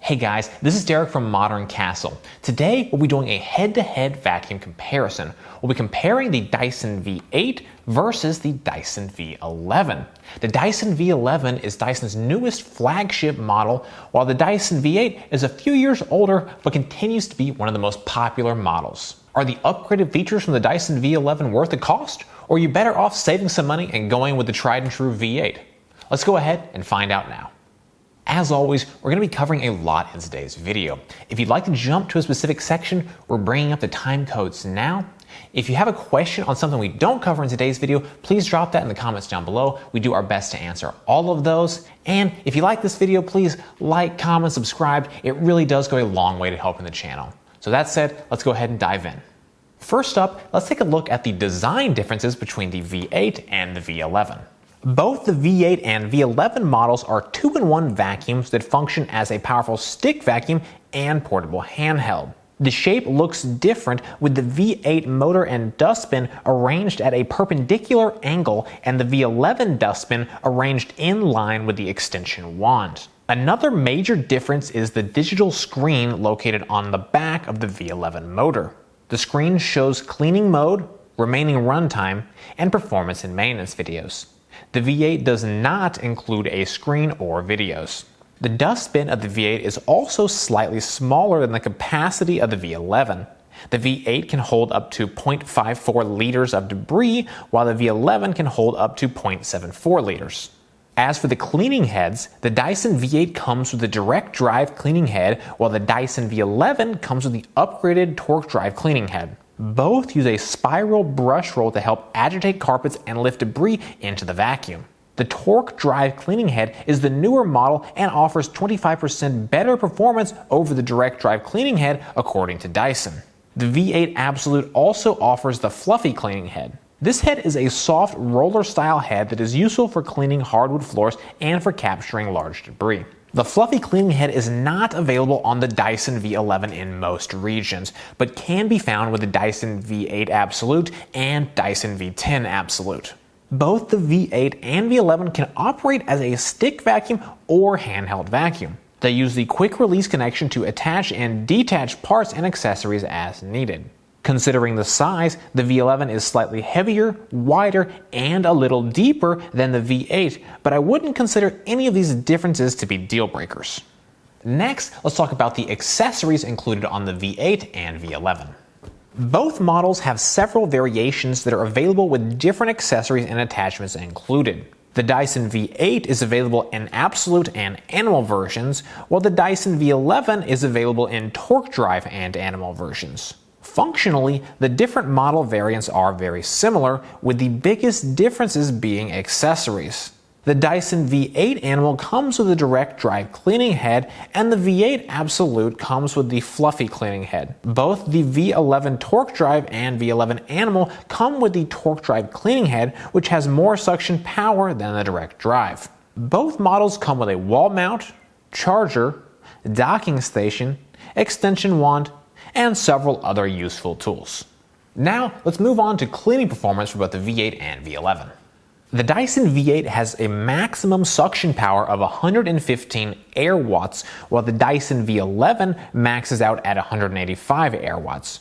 Hey guys, this is Derek from Modern Castle. Today we'll be doing a head-to-head vacuum comparison. We'll be comparing the Dyson V8 versus the Dyson V11. The Dyson V11 is Dyson's newest flagship model, while the Dyson V8 is a few years older but continues to be one of the most popular models. Are the upgraded features from the Dyson V11 worth the cost, or are you better off saving some money and going with the tried and true V8? Let's go ahead and find out now. As always, we're going to be covering a lot in today's video. If you'd like to jump to a specific section, we're bringing up the time codes now. If you have a question on something we don't cover in today's video, please drop that in the comments down below. We do our best to answer all of those. And if you like this video, please like, comment, subscribe. It really does go a long way to helping the channel. So that said, let's go ahead and dive in. First up, let's take a look at the design differences between the V8 and the V11. Both the V8 and V11 models are 2-in-1 vacuums that function as a powerful stick vacuum and portable handheld. The shape looks different, with the V8 motor and dustbin arranged at a perpendicular angle and the V11 dustbin arranged in line with the extension wand. Another major difference is the digital screen located on the back of the V11 motor. The screen shows cleaning mode, remaining runtime, and performance and maintenance videos. The V8 does not include a screen or videos. The dustbin of the V8 is also slightly smaller than the capacity of the V11. The V8 can hold up to 0.54 liters of debris, while the V11 can hold up to 0.74 liters. As for the cleaning heads, the Dyson V8 comes with a direct drive cleaning head, while the Dyson V11 comes with the upgraded torque drive cleaning head. Both use a spiral brush roll to help agitate carpets and lift debris into the vacuum. The torque drive cleaning head is the newer model and offers 25% better performance over the direct drive cleaning head, according to Dyson. The V8 Absolute also offers the fluffy cleaning head. This head is a soft roller style head that is useful for cleaning hardwood floors and for capturing large debris. The fluffy cleaning head is not available on the Dyson V11 in most regions, but can be found with the Dyson V8 Absolute and Dyson V10 Absolute. Both the V8 and V11 can operate as a stick vacuum or handheld vacuum. They use the quick release connection to attach and detach parts and accessories as needed. Considering the size, the V11 is slightly heavier, wider, and a little deeper than the V8, but I wouldn't consider any of these differences to be deal breakers. Next, let's talk about the accessories included on the V8 and V11. Both models have several variations that are available with different accessories and attachments included. The Dyson V8 is available in Absolute and Animal versions, while the Dyson V11 is available in Torque Drive and Animal versions. Functionally, the different model variants are very similar, with the biggest differences being accessories. The Dyson V8 Animal comes with a direct drive cleaning head, and the V8 Absolute comes with the fluffy cleaning head. Both the V11 Torque Drive and V11 Animal come with the Torque Drive cleaning head, which has more suction power than the direct drive. Both models come with a wall mount, charger, docking station, extension wand, and several other useful tools. Now, let's move on to cleaning performance for both the V8 and V11. The Dyson V8 has a maximum suction power of 115 air watts, while the Dyson V11 maxes out at 185 air watts.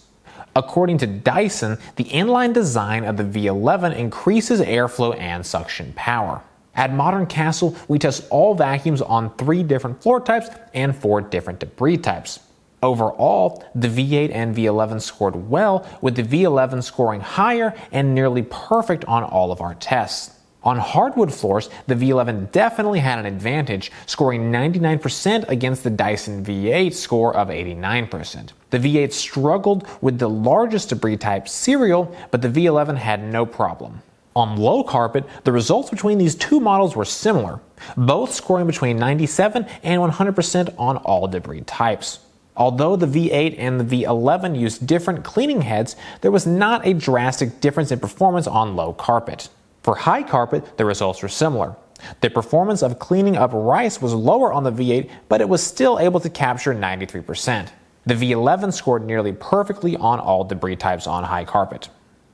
According to Dyson, the inline design of the V11 increases airflow and suction power. At Modern Castle, we test all vacuums on 3 different floor types and 4 different debris types. Overall, the V8 and V11 scored well, with the V11 scoring higher and nearly perfect on all of our tests. On hardwood floors, the V11 definitely had an advantage, scoring 99% against the Dyson V8 score of 89%. The V8 struggled with the largest debris type, cereal, but the V11 had no problem. On low carpet, the results between these two models were similar, both scoring between 97 and 100% on all debris types. Although the V8 and the V11 used different cleaning heads, there was not a drastic difference in performance on low carpet. For high carpet, the results were similar. The performance of cleaning up rice was lower on the V8, but it was still able to capture 93%. The V11 scored nearly perfectly on all debris types on high carpet.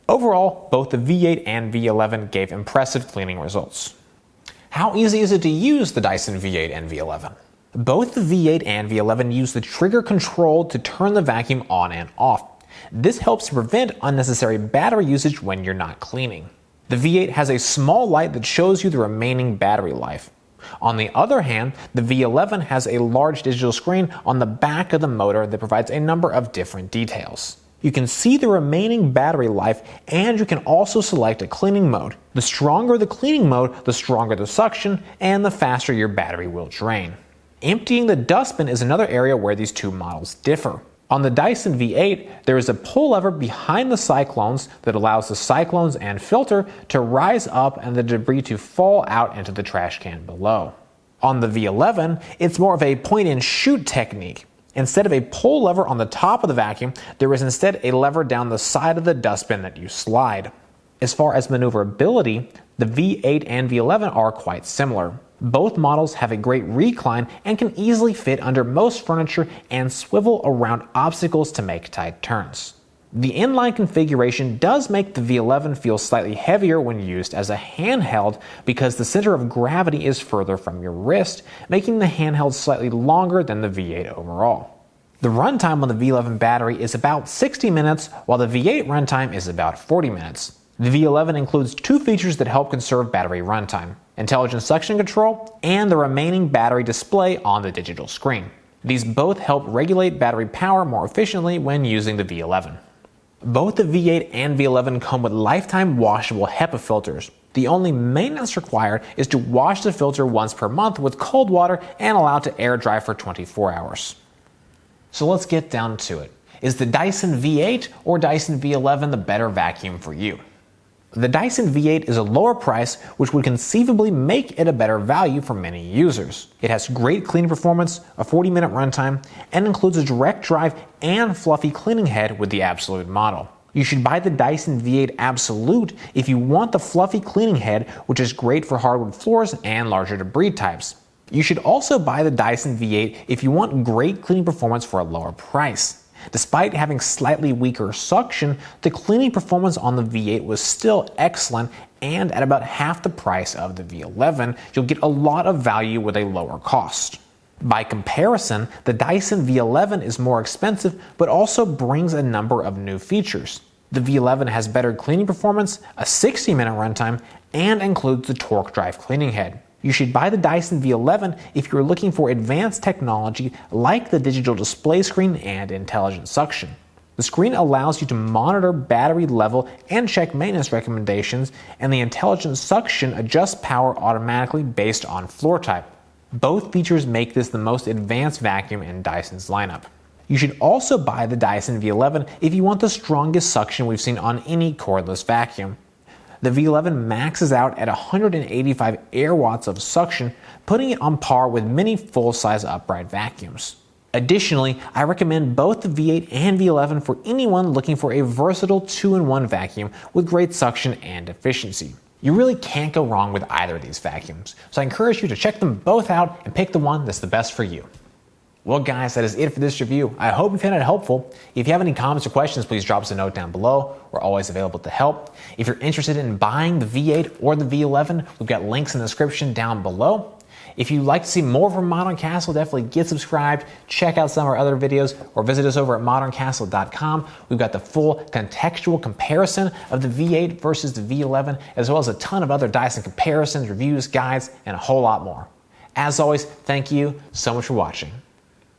Overall, both the V8 and V11 gave impressive cleaning results. How easy is it to use the Dyson V8 and V11? Both the V8 and V11 use the trigger control to turn the vacuum on and off. This helps to prevent unnecessary battery usage when you're not cleaning. The V8 has a small light that shows you the remaining battery life. On the other hand, the V11 has a large digital screen on the back of the motor that provides a number of different details. You can see the remaining battery life, and you can also select a cleaning mode. The stronger the cleaning mode, the stronger the suction, and the faster your battery will drain. Emptying the dustbin is another area where these two models differ. On the Dyson V8, there is a pull lever behind the cyclones that allows the cyclones and filter to rise up and the debris to fall out into the trash can below. On the V11, it's more of a point-and-shoot technique. Instead of a pull lever on the top of the vacuum, there is instead a lever down the side of the dustbin that you slide. As far as maneuverability, the V8 and V11 are quite similar. Both models have a great recline and can easily fit under most furniture and swivel around obstacles to make tight turns. The inline configuration does make the V11 feel slightly heavier when used as a handheld because the center of gravity is further from your wrist, making the handheld slightly longer than the V8 overall. The runtime on the V11 battery is about 60 minutes, while the V8 runtime is about 40 minutes. The V11 includes two features that help conserve battery runtime: intelligent suction control and the remaining battery display on the digital screen. These both help regulate battery power more efficiently when using the V11. Both the V8 and V11 come with lifetime washable HEPA filters. The only maintenance required is to wash the filter once per month with cold water and allow it to air dry for 24 hours. So let's get down to it. Is the Dyson V8 or Dyson V11 the better vacuum for you? The Dyson V8 is a lower price, which would conceivably make it a better value for many users. It has great cleaning performance, a 40-minute runtime, and includes a direct drive and fluffy cleaning head with the Absolute model. You should buy the Dyson V8 Absolute if you want the fluffy cleaning head, which is great for hardwood floors and larger debris types. You should also buy the Dyson V8 if you want great cleaning performance for a lower price. Despite having slightly weaker suction, the cleaning performance on the V8 was still excellent, and at about half the price of the V11, you'll get a lot of value with a lower cost. By comparison, the Dyson V11 is more expensive, but also brings a number of new features. The V11 has better cleaning performance, a 60-minute runtime, and includes the torque drive cleaning head. You should buy the Dyson V11 if you're looking for advanced technology like the digital display screen and intelligent suction. The screen allows you to monitor battery level and check maintenance recommendations, and the intelligent suction adjusts power automatically based on floor type. Both features make this the most advanced vacuum in Dyson's lineup. You should also buy the Dyson V11 if you want the strongest suction we've seen on any cordless vacuum. The V11 maxes out at 185 air watts of suction, putting it on par with many full-size upright vacuums. Additionally, I recommend both the V8 and V11 for anyone looking for a versatile 2-in-1 vacuum with great suction and efficiency. You really can't go wrong with either of these vacuums, so I encourage you to check them both out and pick the one that's the best for you. Well guys, that is it for this review. I hope you found it helpful. If you have any comments or questions, please drop us a note down below. We're always available to help. If you're interested in buying the V8 or the V11, we've got links in the description down below. If you'd like to see more from Modern Castle, definitely get subscribed, check out some of our other videos, or visit us over at moderncastle.com. We've got the full contextual comparison of the V8 versus the V11, as well as a ton of other Dyson comparisons, reviews, guides, and a whole lot more. As always, thank you so much for watching.